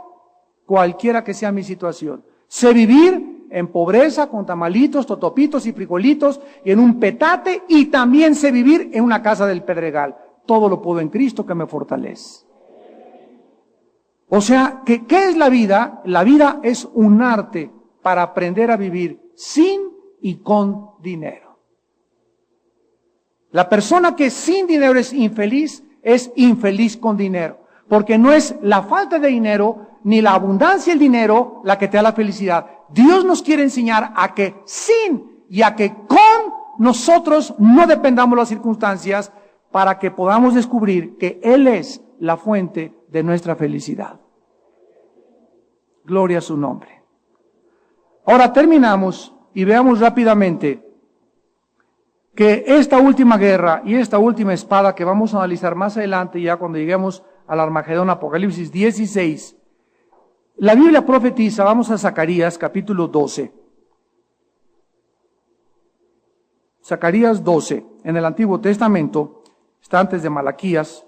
cualquiera que sea mi situación. Sé vivir en pobreza, con tamalitos, totopitos y frijolitos, y en un petate, y también sé vivir en una casa del pedregal. Todo lo puedo en Cristo que me fortalece. O sea, ¿qué es la vida? La vida es un arte para aprender a vivir sin y con dinero. La persona que sin dinero es infeliz con dinero. Porque no es la falta de dinero, ni la abundancia del dinero la que te da la felicidad. Dios nos quiere enseñar a que sin y a que con nosotros no dependamos de las circunstancias, para que podamos descubrir que Él es la fuente de nuestra felicidad. Gloria a su nombre. Ahora terminamos y veamos rápidamente que esta última guerra y esta última espada que vamos a analizar más adelante, ya cuando lleguemos al Armagedón, Apocalipsis 16, la Biblia profetiza, vamos a Zacarías capítulo 12. Zacarías 12, en el Antiguo Testamento, está antes de Malaquías.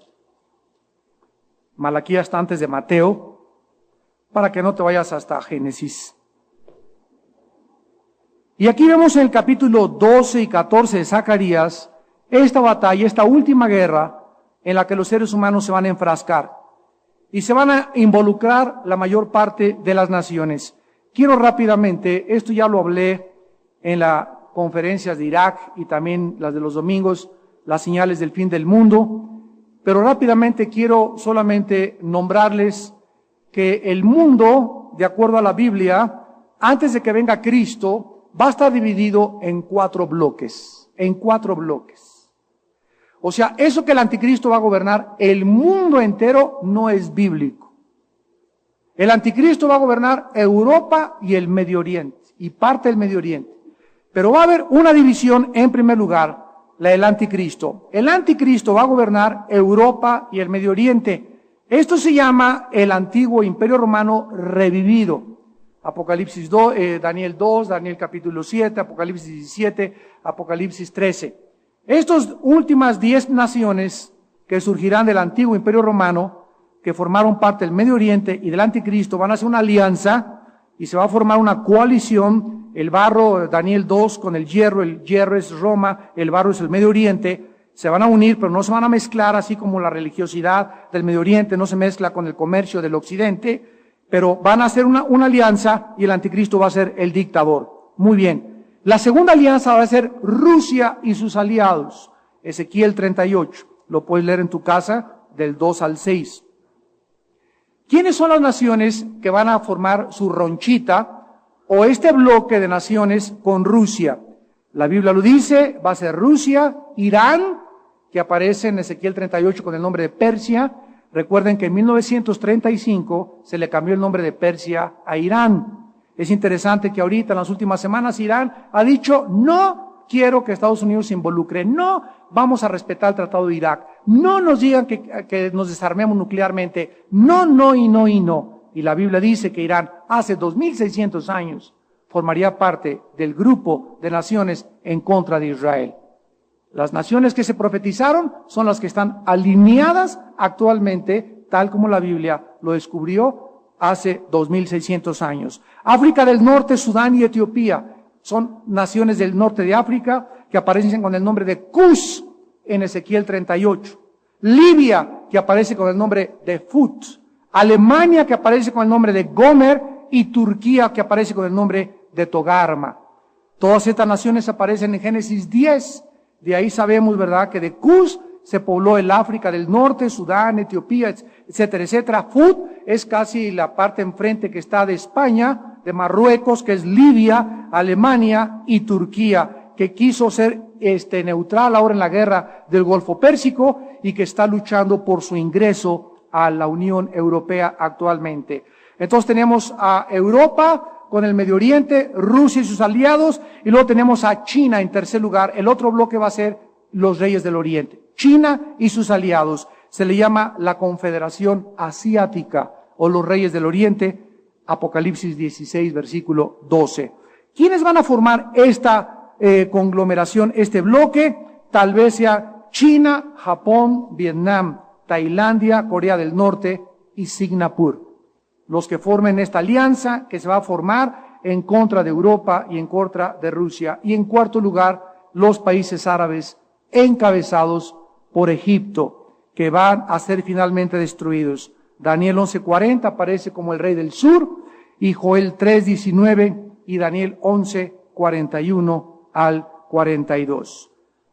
Malaquías está antes de Mateo, para que no te vayas hasta Génesis. Y aquí vemos en el capítulo 12 y 14 de Zacarías esta batalla, esta última guerra en la que los seres humanos se van a enfrascar y se van a involucrar la mayor parte de las naciones. Quiero rápidamente, esto ya lo hablé en las conferencias de Irak y también las de los domingos, las señales del fin del mundo, pero rápidamente quiero solamente nombrarles que el mundo, de acuerdo a la Biblia, antes de que venga Cristo, va a estar dividido en 4 bloques, O sea, eso que el anticristo va a gobernar el mundo entero no es bíblico. El anticristo va a gobernar Europa y el Medio Oriente, y parte del Medio Oriente. Pero va a haber una división en primer lugar, la del anticristo. El anticristo va a gobernar Europa y el Medio Oriente. Esto se llama el antiguo imperio romano revivido. Apocalipsis 2, Daniel 2, Daniel capítulo 7, Apocalipsis 17, Apocalipsis 13. Estas últimas 10 naciones que surgirán del antiguo imperio romano, que formaron parte del Medio Oriente y del anticristo, van a hacer una alianza y se va a formar una coalición. El barro, Daniel 2, con el hierro es Roma, el barro es el Medio Oriente, se van a unir, pero no se van a mezclar, así como la religiosidad del Medio Oriente no se mezcla con el comercio del Occidente, pero van a hacer una alianza y el anticristo va a ser el dictador. Muy bien. La segunda alianza va a ser Rusia y sus aliados. Ezequiel 38, lo puedes leer en tu casa, del 2 al 6. ¿Quiénes son las naciones que van a formar su ronchita o este bloque de naciones con Rusia? La Biblia lo dice, va a ser Rusia, Irán, que aparece en Ezequiel 38 con el nombre de Persia. Recuerden que en 1935 se le cambió el nombre de Persia a Irán. Es interesante que ahorita, en las últimas semanas, Irán ha dicho, no quiero que Estados Unidos se involucre, no vamos a respetar el Tratado de Irak, no nos digan que nos desarmemos nuclearmente, no, no y no y no. y la Biblia dice que Irán hace 2600 años formaría parte del grupo de naciones en contra de Israel. Las naciones que se profetizaron son las que están alineadas actualmente, tal como la Biblia lo descubrió hace 2600 años. África del Norte, Sudán y Etiopía son naciones del norte de África que aparecen con el nombre de Cus en Ezequiel 38. Libia, que aparece con el nombre de Fut. Alemania, que aparece con el nombre de Gomer. Y Turquía, que aparece con el nombre de Togarma. Todas estas naciones aparecen en Génesis 10. De ahí sabemos, ¿verdad?, que de Cus se pobló el África del Norte, Sudán, Etiopía, etcétera, etcétera. Fut es casi la parte enfrente que está de España, de Marruecos, que es Libia, Alemania y Turquía, que quiso ser neutral ahora en la guerra del Golfo Pérsico y que está luchando por su ingreso a la Unión Europea actualmente. Entonces tenemos a Europa con el Medio Oriente, Rusia y sus aliados, y luego tenemos a China en tercer lugar. El otro bloque va a ser los reyes del Oriente. China y sus aliados. Se le llama la Confederación Asiática o los reyes del Oriente, Apocalipsis 16, versículo 12. ¿Quiénes van a formar esta conglomeración, este bloque? Tal vez sea China, Japón, Vietnam, Tailandia, Corea del Norte y Singapur. Los que formen esta alianza que se va a formar en contra de Europa y en contra de Rusia. Y en cuarto lugar, los países árabes encabezados por Egipto, que van a ser finalmente destruidos. Daniel 11:40 aparece como el rey del sur, y Joel 3:19 y Daniel 11:41 al 42.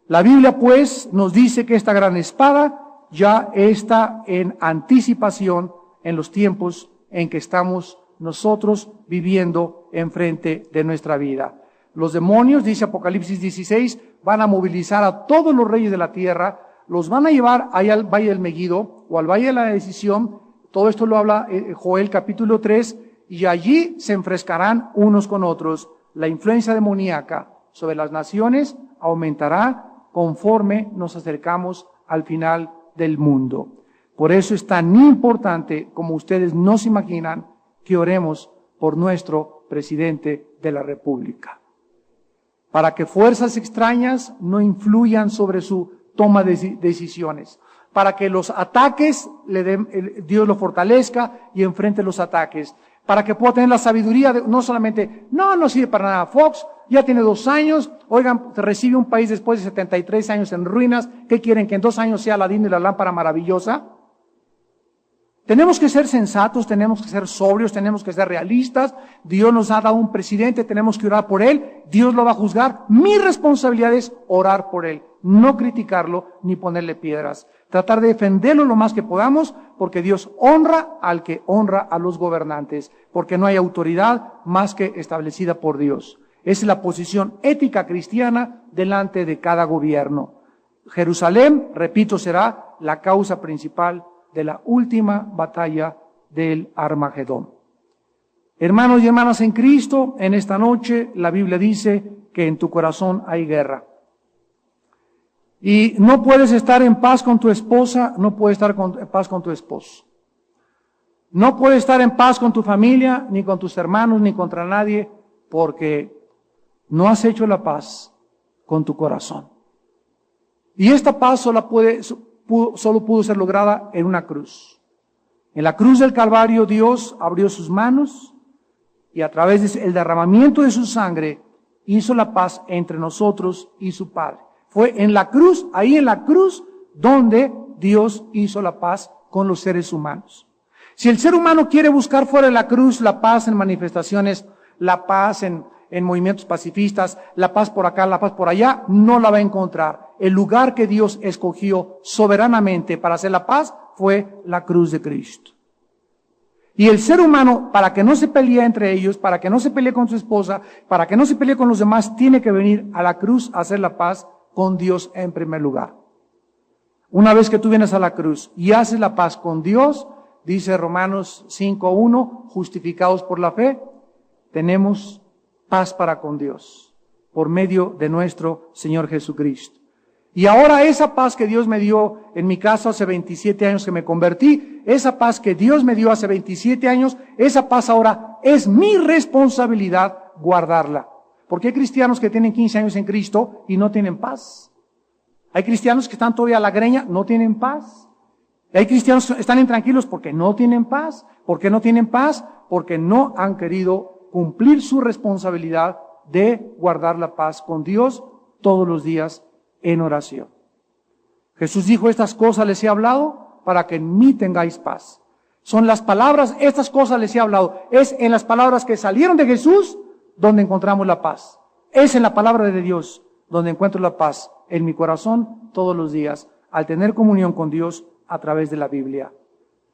La Biblia pues nos dice que esta gran espada ya está en anticipación en los tiempos en que estamos nosotros viviendo enfrente de nuestra vida. Los demonios, dice Apocalipsis 16, van a movilizar a todos los reyes de la tierra, los van a llevar ahí al Valle del Megiddo o al Valle de la Decisión. Todo esto lo habla Joel capítulo 3, y allí se enfrescarán unos con otros. La influencia demoníaca sobre las naciones aumentará conforme nos acercamos al final del mundo. Por eso es tan importante, como ustedes no se imaginan, que oremos por nuestro presidente de la República, para que fuerzas extrañas no influyan sobre su toma de decisiones, para que los ataques Dios lo fortalezca y enfrente los ataques, para que pueda tener la sabiduría de no solamente, no sirve para nada Fox, ya tiene 2 años, oigan, recibe un país después de 73 años en ruinas, ¿qué quieren? ¿Que en 2 años sea Aladín y la lámpara maravillosa? Tenemos que ser sensatos, tenemos que ser sobrios, tenemos que ser realistas. Dios nos ha dado un presidente, tenemos que orar por él, Dios lo va a juzgar. Mi responsabilidad es orar por él, no criticarlo ni ponerle piedras. Tratar de defenderlo lo más que podamos, porque Dios honra al que honra a los gobernantes, porque no hay autoridad más que establecida por Dios. Esa es la posición ética cristiana delante de cada gobierno. Jerusalén, repito, será la causa principal de la última batalla del Armagedón. Hermanos y hermanas en Cristo, en esta noche la Biblia dice que en tu corazón hay guerra. Y no puedes estar en paz con tu esposa, no puedes estar en paz con tu esposo. No puedes estar en paz con tu familia, ni con tus hermanos, ni contra nadie, porque no has hecho la paz con tu corazón. Y esta paz solo pudo ser lograda en una cruz. En la cruz del Calvario Dios abrió sus manos y a través del derramamiento de su sangre hizo la paz entre nosotros y su Padre. Fue en la cruz, ahí en la cruz, donde Dios hizo la paz con los seres humanos. Si el ser humano quiere buscar fuera de la cruz la paz en manifestaciones, la paz en movimientos pacifistas, la paz por acá, la paz por allá, no la va a encontrar. El lugar que Dios escogió soberanamente para hacer la paz fue la cruz de Cristo. Y el ser humano, para que no se pelee entre ellos, para que no se pelee con su esposa, para que no se pelee con los demás, tiene que venir a la cruz a hacer la paz con Dios en primer lugar. Una vez que tú vienes a la cruz y haces la paz con Dios, dice Romanos 5:1, justificados por la fe, tenemos paz para con Dios, por medio de nuestro Señor Jesucristo. Y ahora esa paz que Dios me dio en mi caso hace 27 años que me convertí, decir, esa paz que Dios me dio hace 27 años, esa paz ahora es mi responsabilidad guardarla. Porque hay cristianos que tienen 15 años en Cristo y no tienen paz. Hay cristianos que están todavía a la greña, no tienen paz. Hay cristianos que están intranquilos porque no tienen paz. ¿Por qué no tienen paz? Porque no han querido cumplir su responsabilidad de guardar la paz con Dios todos los días en oración. Jesús dijo, estas cosas les he hablado para que en mí tengáis paz. Son las palabras, estas cosas les he hablado. Es en las palabras que salieron de Jesús donde encontramos la paz. Es en la palabra de Dios donde encuentro la paz en mi corazón todos los días, al tener comunión con Dios a través de la Biblia.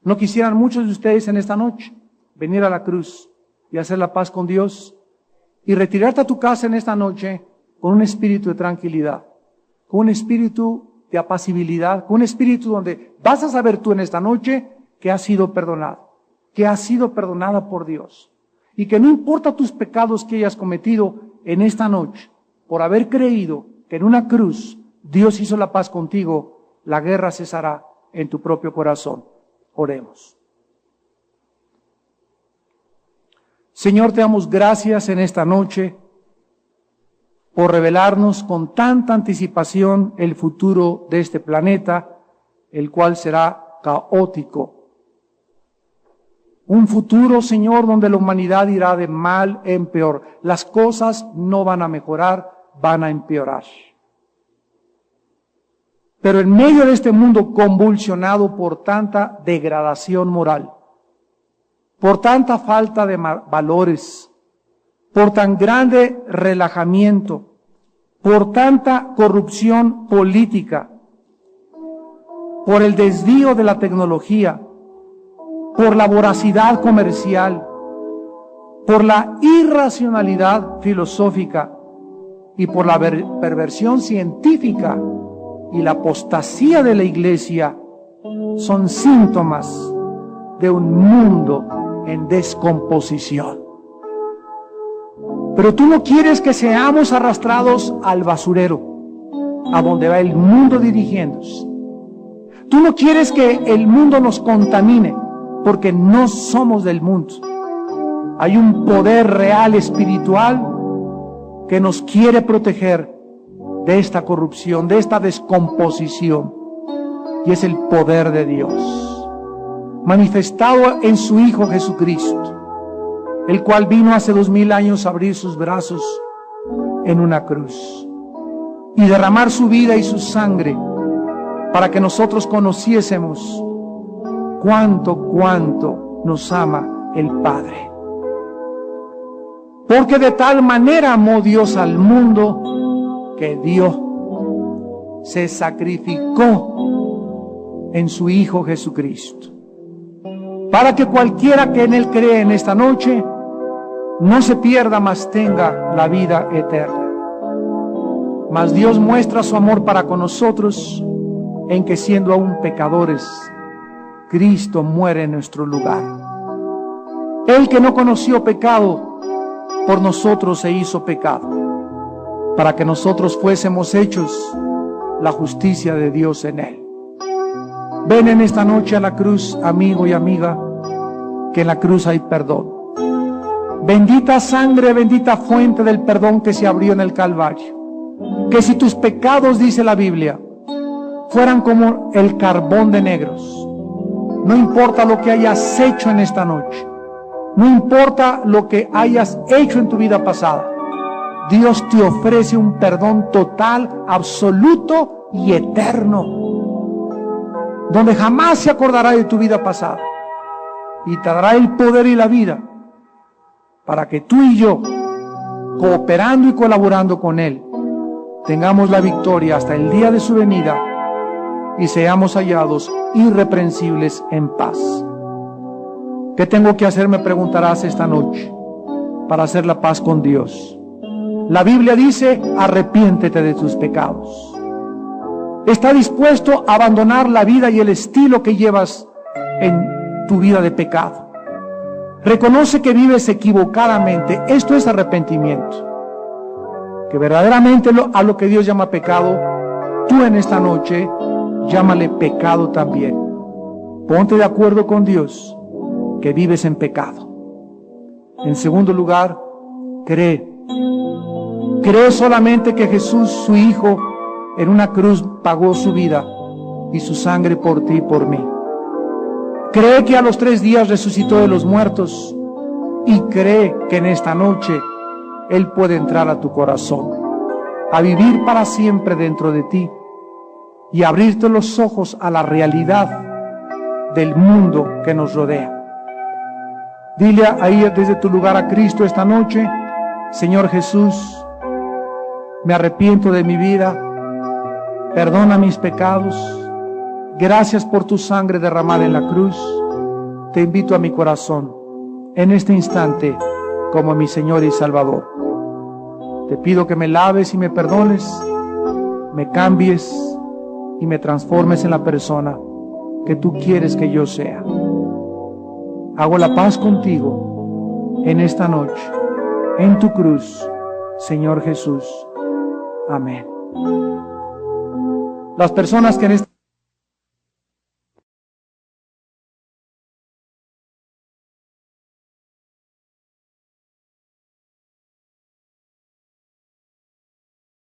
¿No quisieran muchos de ustedes en esta noche venir a la cruz y hacer la paz con Dios y retirarte a tu casa en esta noche con un espíritu de tranquilidad, con un espíritu de apacibilidad, con un espíritu donde vas a saber tú en esta noche que has sido perdonado, que has sido perdonada por Dios y que no importa tus pecados que hayas cometido en esta noche, por haber creído que en una cruz Dios hizo la paz contigo, la guerra cesará en tu propio corazón. Oremos. Señor, te damos gracias en esta noche por revelarnos con tanta anticipación el futuro de este planeta, el cual será caótico. Un futuro, Señor, donde la humanidad irá de mal en peor. Las cosas no van a mejorar, van a empeorar. Pero en medio de este mundo convulsionado por tanta degradación moral, por tanta falta de valores, por tan grande relajamiento, por tanta corrupción política, por el desvío de la tecnología, por la voracidad comercial, por la irracionalidad filosófica y por la perversión científica y la apostasía de la iglesia, son síntomas de un mundo en descomposición. Pero tú no quieres que seamos arrastrados al basurero, a donde va el mundo dirigiéndose. Tú no quieres que el mundo nos contamine, porque no somos del mundo. Hay un poder real espiritual que nos quiere proteger de esta corrupción, de esta descomposición, y es el poder de Dios, manifestado en su Hijo Jesucristo, el cual vino hace 2000 años a abrir sus brazos en una cruz y derramar su vida y su sangre para que nosotros conociésemos cuánto nos ama el Padre. Porque de tal manera amó Dios al mundo que Dios se sacrificó en su Hijo Jesucristo, para que cualquiera que en Él cree en esta noche no se pierda, mas tenga la vida eterna. Mas Dios muestra su amor para con nosotros en que, siendo aún pecadores, Cristo muere en nuestro lugar. Él, que no conoció pecado, por nosotros se hizo pecado, para que nosotros fuésemos hechos la justicia de Dios en Él. Ven en esta noche a la cruz, amigo y amiga, que en la cruz hay perdón. Bendita sangre, bendita fuente del perdón que se abrió en el Calvario. Que si tus pecados, dice la Biblia, fueran como el carbón de negros, no importa lo que hayas hecho en esta noche, no importa lo que hayas hecho en tu vida pasada, Dios te ofrece un perdón total, absoluto y eterno, donde jamás se acordará de tu vida pasada y te dará el poder y la vida para que tú y yo, cooperando y colaborando con Él, tengamos la victoria hasta el día de su venida y seamos hallados irreprensibles en paz. ¿Qué tengo que hacer?, me preguntarás esta noche, para hacer la paz con Dios. La Biblia dice, arrepiéntete de tus pecados. Está dispuesto a abandonar la vida y el estilo que llevas en tu vida de pecado. Reconoce que vives equivocadamente. Esto es arrepentimiento. Que verdaderamente a lo que Dios llama pecado, tú en esta noche llámale pecado también. Ponte de acuerdo con Dios que vives en pecado. En segundo lugar, cree. Cree solamente que Jesús, su Hijo, en una cruz pagó su vida y su sangre por ti y por mí. Cree que a los 3 días resucitó de los muertos y cree que en esta noche Él puede entrar a tu corazón, a vivir para siempre dentro de ti y abrirte los ojos a la realidad del mundo que nos rodea. Dile ahí desde tu lugar a Cristo esta noche: Señor Jesús, me arrepiento de mi vida, perdona mis pecados, gracias por tu sangre derramada en la cruz, te invito a mi corazón en este instante como mi Señor y Salvador. Te pido que me laves y me perdones, me cambies y me transformes en la persona que tú quieres que yo sea. Hago la paz contigo en esta noche, en tu cruz, Señor Jesús. Amén. Las personas que en esta